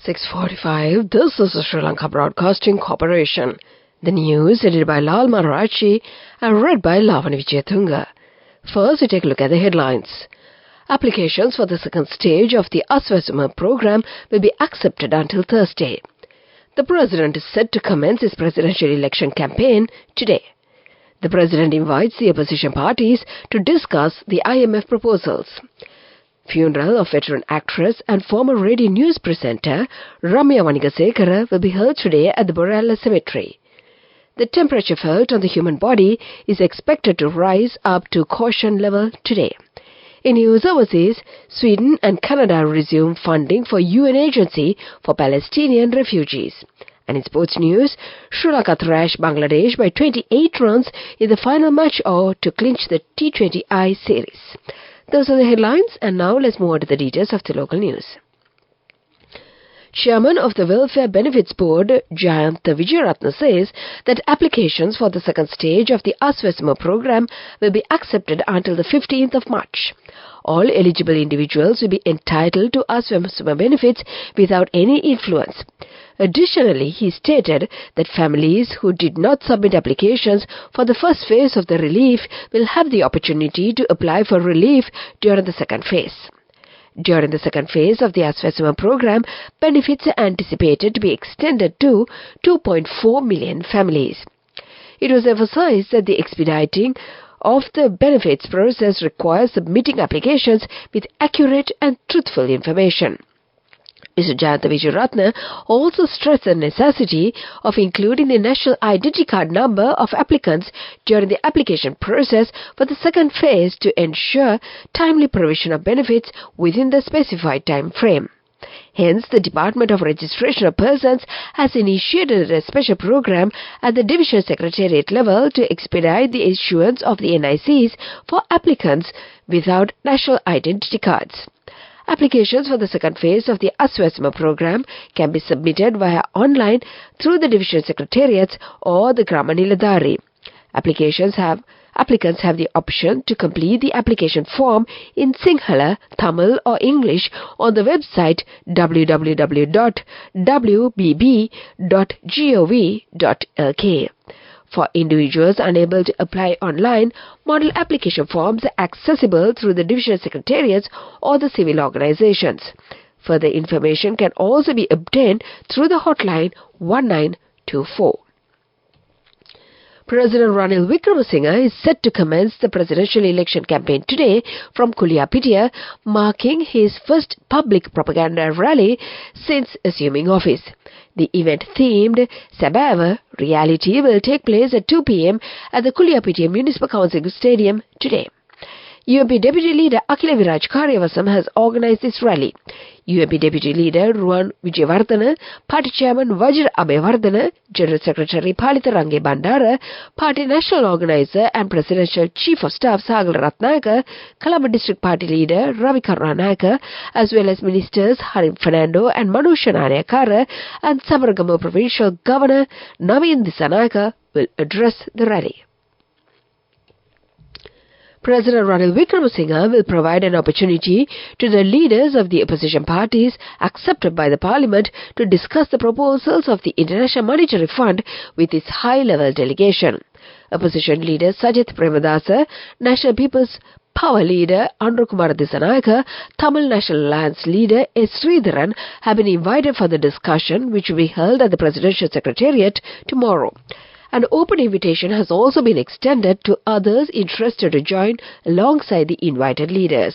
6:45. This is the Sri Lanka Broadcasting Corporation. The news edited by Lal Maharaji and read by Lavani Vijayatunga. First, we take a look at the headlines. Applications for the second stage of the Aswasuma program will be accepted until Thursday. The President is set to commence his presidential election campaign today. The President invites the opposition parties to discuss the IMF proposals. Funeral of veteran actress and former radio news presenter Ramya Vanigasekara will be held today at the Borella Cemetery. The temperature felt on the human body is expected to rise up to caution level today. In news overseas, Sweden and Canada resume funding for UN Agency for Palestinian refugees. And in sports news, Sri Lanka thrashed Bangladesh by 28 runs in the final match to clinch the T20I series. Those are the headlines, and now let's move on to the details of the local news. Chairman of the Welfare Benefits Board, Jayantha Vijayaratne, says that applications for the second stage of the Aswasuma program will be accepted until the 15th of March. All eligible individuals will be entitled to Aswasuma benefits without any influence. Additionally, he stated that families who did not submit applications for the first phase of the relief will have the opportunity to apply for relief during the second phase. During the second phase of the Aswasuma program, benefits are anticipated to be extended to 2.4 million families. It was emphasized that the expediting of the benefits process requires submitting applications with accurate and truthful information. Mr. Jayantha Vijayaratne also stressed the necessity of including the national identity card number of applicants during the application process for the second phase to ensure timely provision of benefits within the specified time frame. Hence, the Department of Registration of Persons has initiated a special program at the Division Secretariat level to expedite the issuance of the NICs for applicants without national identity cards. Applications for the second phase of the Aswasuma program can be submitted via online through the Division Secretariats or the Gramaniladari. Applicants have the option to complete the application form in Sinhala, Tamil or English on the website www.wbb.gov.lk. For individuals unable to apply online, model application forms are accessible through the division secretariats or the civil organizations. Further information can also be obtained through the hotline 1924. President Ranil Wickremesinghe is set to commence the presidential election campaign today from Kuliyapitiya, marking his first public propaganda rally since assuming office. The event themed Sabava Reality will take place at 2 p.m. at the Kuliyapitiya Municipal Council Stadium today. UMP Deputy Leader Akila Viraj Karyavasam has organized this rally. UMP Deputy Leader Ruwan Wijewardena, Party Chairman Vajra Abewardena, General Secretary Palitha Range Bandara, Party National Organizer and Presidential Chief of Staff Sagal Ratnayaka, Colombo District Party Leader Ravi Karnanayaka, as well as Ministers Harim Fernando and Manusha Nayakara and Sabaragama Provincial Governor Naveen Disanayaka will address the rally. President Ranil Wickremesinghe will provide an opportunity to the leaders of the opposition parties accepted by the Parliament to discuss the proposals of the International Monetary Fund with its high-level delegation. Opposition leader Sajith Premadasa, National People's Power leader Andhra Kumar Disanayaka, Tamil National Alliance leader S. Sridharan have been invited for the discussion, which will be held at the Presidential Secretariat tomorrow. An open invitation has also been extended to others interested to join alongside the invited leaders.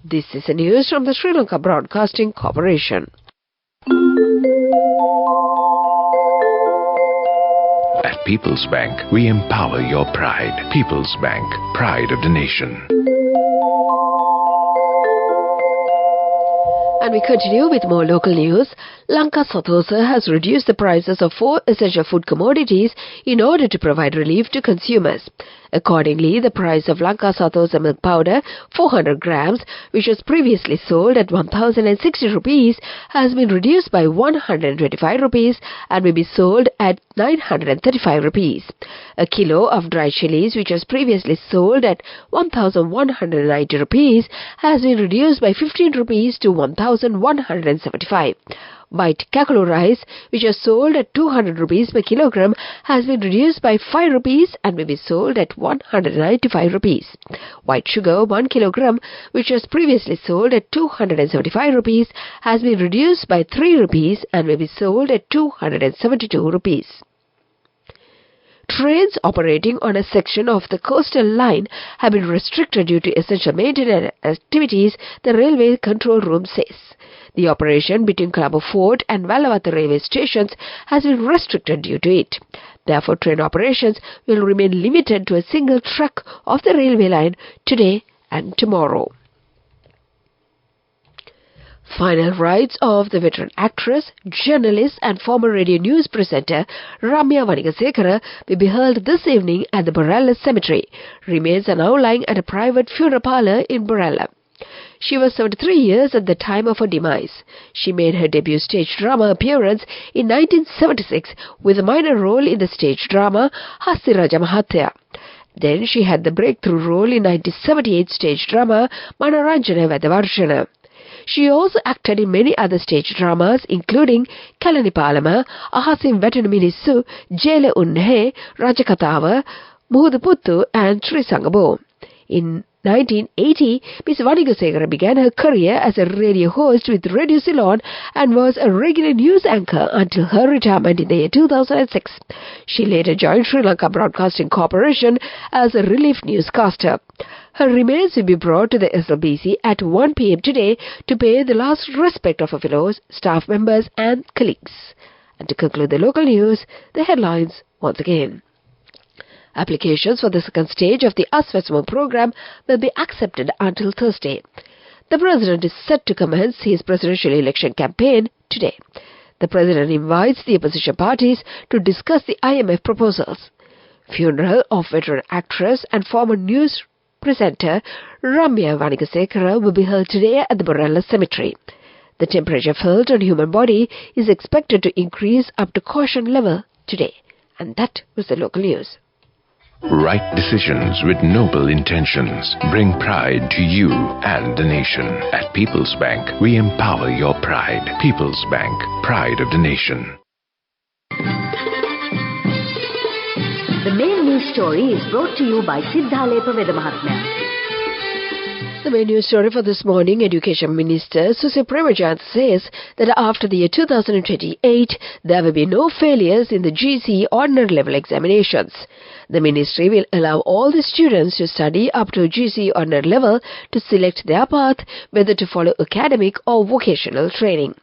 This is the news from the Sri Lanka Broadcasting Corporation. At People's Bank, we empower your pride. People's Bank, pride of the nation. And we continue with more local news. Lanka Sathosa has reduced the prices of 4 essential food commodities in order to provide relief to consumers. Accordingly, the price of Lanka Sathosa milk powder, 400 grams, which was previously sold at 1,060 rupees, has been reduced by 125 rupees and will be sold at 935 rupees. A kilo of dried chilies, which was previously sold at 1,190 rupees, has been reduced by 15 rupees to 1,000 2,175. White kakalo rice, which was sold at 200 rupees per kilogram, has been reduced by 5 rupees and may be sold at 195 rupees. White sugar, 1 kilogram, which was previously sold at 275 rupees, has been reduced by 3 rupees and may be sold at 272 rupees. Trains operating on a section of the coastal line have been restricted due to essential maintenance activities, the Railway Control Room says. The operation between Colombo Fort and Valavatta railway stations has been restricted due to it. Therefore, train operations will remain limited to a single track of the railway line today and tomorrow. Final rites of the veteran actress, journalist and former radio news presenter Ramya Vanigasekara will be held this evening at the Borella Cemetery. Remains are now lying at a private funeral parlour in Borella. She was 73 years at the time of her demise. She made her debut stage drama appearance in 1976 with a minor role in the stage drama Hasiraja Mahatya. Then she had the breakthrough role in 1978 stage drama Manoranjana Vedavarshana. She also acted in many other stage dramas including Kalanipalama, Ahasim Vetanu Minissu, Jele Unhe, Rajakatava, Muhuduputtu and Trisangabo. In 1980, Ms. Vanigasekara began her career as a radio host with Radio Ceylon and was a regular news anchor until her retirement in the year 2006. She later joined Sri Lanka Broadcasting Corporation as a relief newscaster. Her remains will be brought to the SLBC at 1 p.m. today to pay the last respect of her fellows, staff members and colleagues. And to conclude the local news, the headlines once again. Applications for the second stage of the Aswesmo program will be accepted until Thursday. The President is set to commence his presidential election campaign today. The President invites the opposition parties to discuss the IMF proposals. Funeral of veteran actress and former news presenter Ramya Vanigasekara will be held today at the Borella Cemetery. The temperature felt on human body is expected to increase up to caution level today. And that was the local news. Right decisions with noble intentions bring pride to you and the nation. At People's Bank, we empower your pride. People's Bank, pride of the nation. The main news story is brought to you by Sinhala Mahatmya. The main news story for this morning, Education Minister Susi Premajant says that after the year 2028, there will be no failures in the GCE ordinary level examinations. The ministry will allow all the students to study up to GCE ordinary level to select their path, whether to follow academic or vocational training.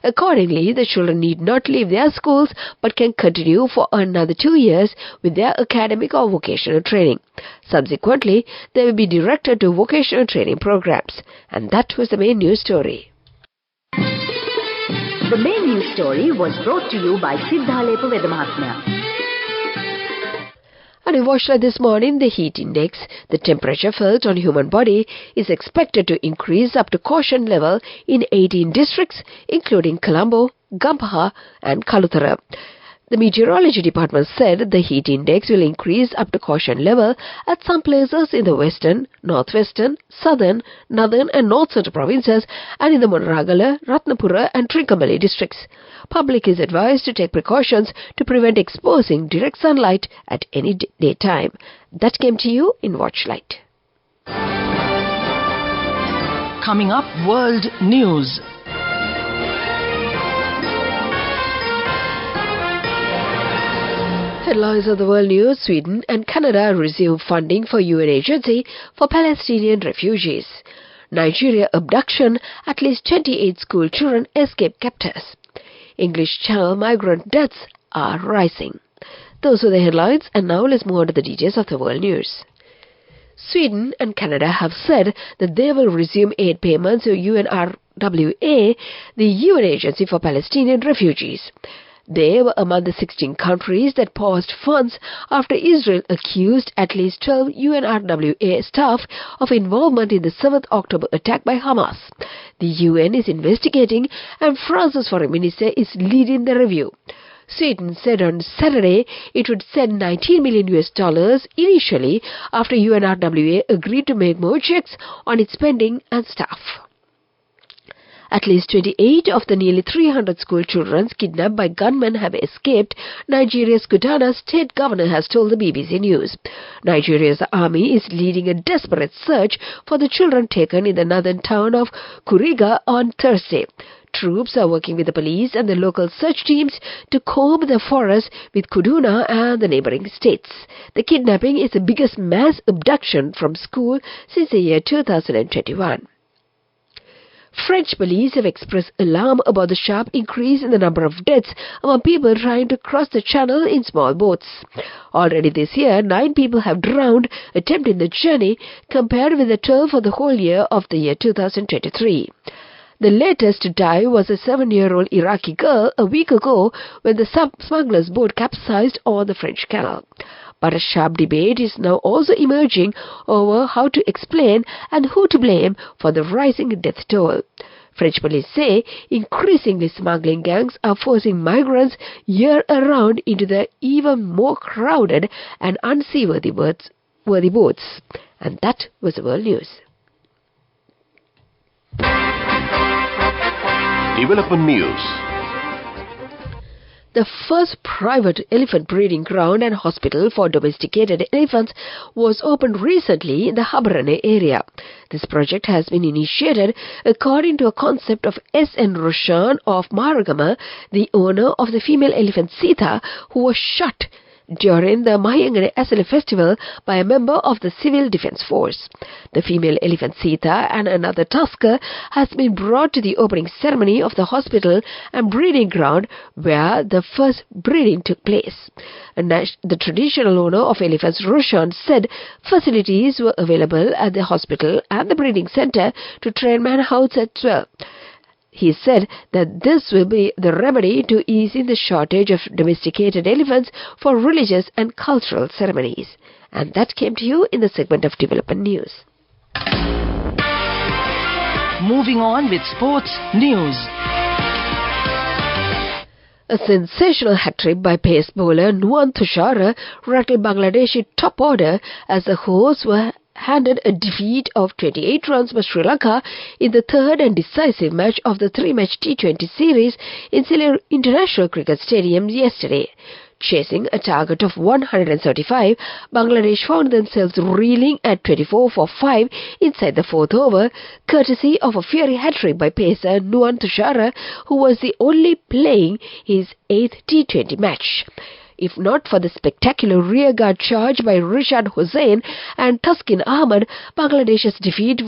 Accordingly, the children need not leave their schools but can continue for another 2 years with their academic or vocational training. Subsequently, they will be directed to vocational training programs. And that was the main news story. The main news story was brought to you by Sinhala Mahatmya. And in Watchlight this morning, the heat index, the temperature felt on human body, is expected to increase up to caution level in 18 districts, including Colombo, Gampaha and Kalutara. The meteorology department said the heat index will increase up to caution level at some places in the western, northwestern, southern, northern and north-central provinces and in the Monragala, Ratnapura and Trincomalee districts. Public is advised to take precautions to prevent exposing direct sunlight at any daytime. That came to you in Watchlight. Coming up, World News. Headlines of the world news. Sweden and Canada resume funding for UN agency for Palestinian refugees. Nigeria abduction, at least 28 school children escape captors. English Channel migrant deaths are rising. Those were the headlines, and now let's move on to the details of the world news. Sweden and Canada have said that they will resume aid payments to UNRWA, the UN agency for Palestinian refugees. They were among the 16 countries that paused funds after Israel accused at least 12 UNRWA staff of involvement in the 7th October attack by Hamas. The UN is investigating, and France's foreign minister is leading the review. Sweden said on Saturday it would send $19 million initially after UNRWA agreed to make more checks on its spending and staff. At least 28 of the nearly 300 school children kidnapped by gunmen have escaped, Nigeria's Kaduna state governor has told the BBC News. Nigeria's army is leading a desperate search for the children taken in the northern town of Kuriga on Thursday. Troops are working with the police and the local search teams to comb the forest with Kaduna and the neighboring states. The kidnapping is the biggest mass abduction from school since the year 2021. French police have expressed alarm about the sharp increase in the number of deaths among people trying to cross the channel in small boats. Already this year, 9 people have drowned attempting the journey, compared with the 12 for the whole year of the year 2023. The latest to die was a 7-year-old Iraqi girl a week ago when the smugglers' boat capsized on the French Canal. But a sharp debate is now also emerging over how to explain and who to blame for the rising death toll. French police say increasingly smuggling gangs are forcing migrants year-round into the even more crowded and unseaworthy boats. And that was the world news. Development news. The first private elephant breeding ground and hospital for domesticated elephants was opened recently in the Habarane area. This project has been initiated according to a concept of S.N. Roshan of Maragama, the owner of the female elephant Sita, who was shot during the Mahayangane Asale festival by a member of the Civil Defence Force. The female elephant Sita and another tusker has been brought to the opening ceremony of the hospital and breeding ground where the first breeding took place. The traditional owner of elephants, Roshan, said facilities were available at the hospital and the breeding centre to train manhounds as well. He said that this will be the remedy to easing the shortage of domesticated elephants for religious and cultural ceremonies. And that came to you in the segment of Development News. Moving on with sports news. A sensational hat-trick by pace bowler Nuwan Thushara rattled Bangladeshi top order as the hosts were handed a defeat of 28 runs by Sri Lanka in the third and decisive match of the 3-match T20 series in Sylhet International Cricket Stadium yesterday. Chasing a target of 135, Bangladesh found themselves reeling at 24 for 5 inside the fourth over, courtesy of a fiery hat-trick by pacer Nuwan Thushara, who was the only playing his 8th T20 match. If not for the spectacular rearguard charge by Rishad Hussain and Taskin Ahmad, Bangladesh's defeat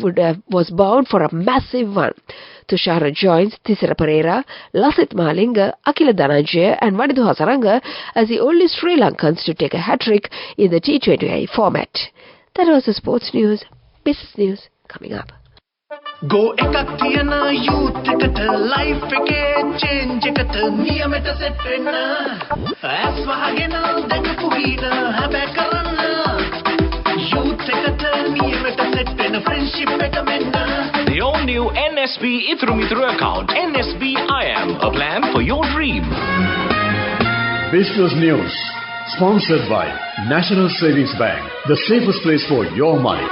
was bound for a massive one. Thushara joins Thisara Pereira, Lasith Malinga, Akila Dhananjaya and Vanidhu Hasaranga as the only Sri Lankans to take a hat-trick in the T20I format. That was the sports news. Business news coming up. Go ekak thiyana youth eකට life එකේ change එකට නියමෙට set වෙන්න ඇස් වහගෙන දැකපු හින හැබැ කරන්න youth එකට නියමෙට set වෙන friendship එක මෙන්න. The all new NSB Ithru Mithru account, NSB IAM, a plan for your dream. Business news sponsored by National Savings Bank, the safest place for your money.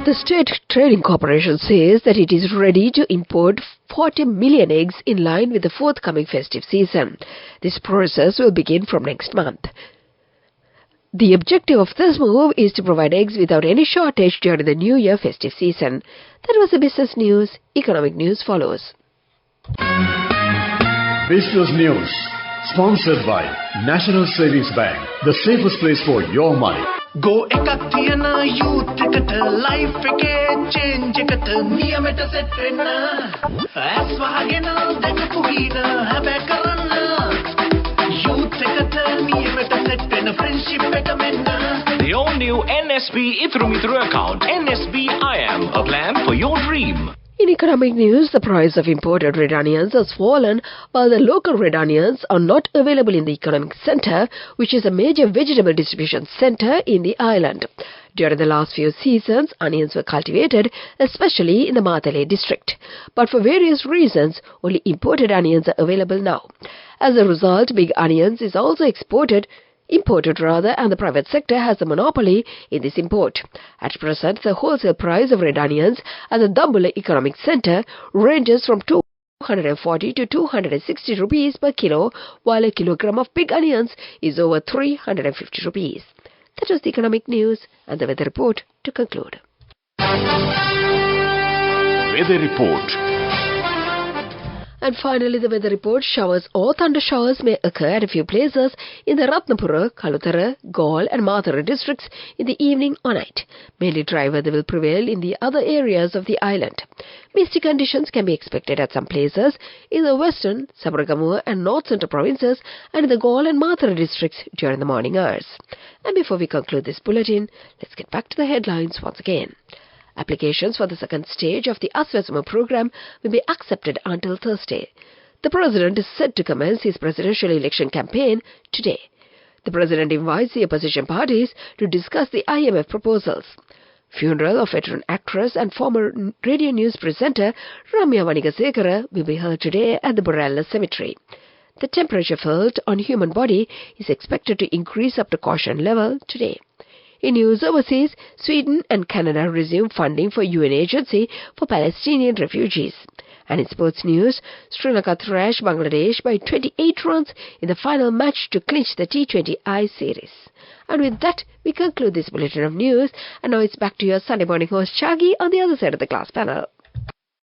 The State Trading Corporation says that it is ready to import 40 million eggs in line with the forthcoming festive season. This process will begin from next month. The objective of this move is to provide eggs without any shortage during the New Year festive season. That was the business news. Economic news follows. Business news sponsored by National Savings Bank, the safest place for your money. Go ekak thiyana youth එකට life එකේ change එකට නියමෙට set වෙන්න ඇස් වහගෙන දැකපු හින හැබැ කරන්න youth එකට නියමෙට set වෙන friendship එක මෙන්න. The all new NSB Ithru Mithru account, NSB IAM, a plan for your dream. In economic news, the price of imported red onions has fallen, while the local red onions are not available in the economic centre, which is a major vegetable distribution centre in the island. During the last few seasons, onions were cultivated, especially in the Matale district. But for various reasons, only imported onions are available now. As a result, big onions is also exported imported rather, and the private sector has the monopoly in this import. At present, the wholesale price of red onions at the Dambula Economic Centre ranges from 240 to 260 rupees per kilo, while a kilogram of big onions is over 350 rupees. That was the economic news and the weather report to conclude. Weather report. And finally, the weather report: showers or thunder showers may occur at a few places in the Ratnapura, Kalutara, Gaul and Mathura districts in the evening or night. Mainly dry weather will prevail in the other areas of the island. Misty conditions can be expected at some places in the western, Sabaragamuwa and north central provinces and in the Gaul and Mathura districts during the morning hours. And before we conclude this bulletin, let's get back to the headlines once again. Applications for the second stage of the Aswesama program will be accepted until Thursday. The President is set to commence his presidential election campaign today. The President invites the opposition parties to discuss the IMF proposals. Funeral of veteran actress and former radio news presenter Ramya Vanigasekara will be held today at the Borella Cemetery. The temperature felt on human body is expected to increase up to caution level today. In news overseas, Sweden and Canada resume funding for UN Agency for Palestinian refugees. And in sports news, Sri Lanka thrashed Bangladesh by 28 runs in the final match to clinch the T20I series. And with that, we conclude this bulletin of news. And now it's back to your Sunday morning host Chagi on the other side of the glass panel.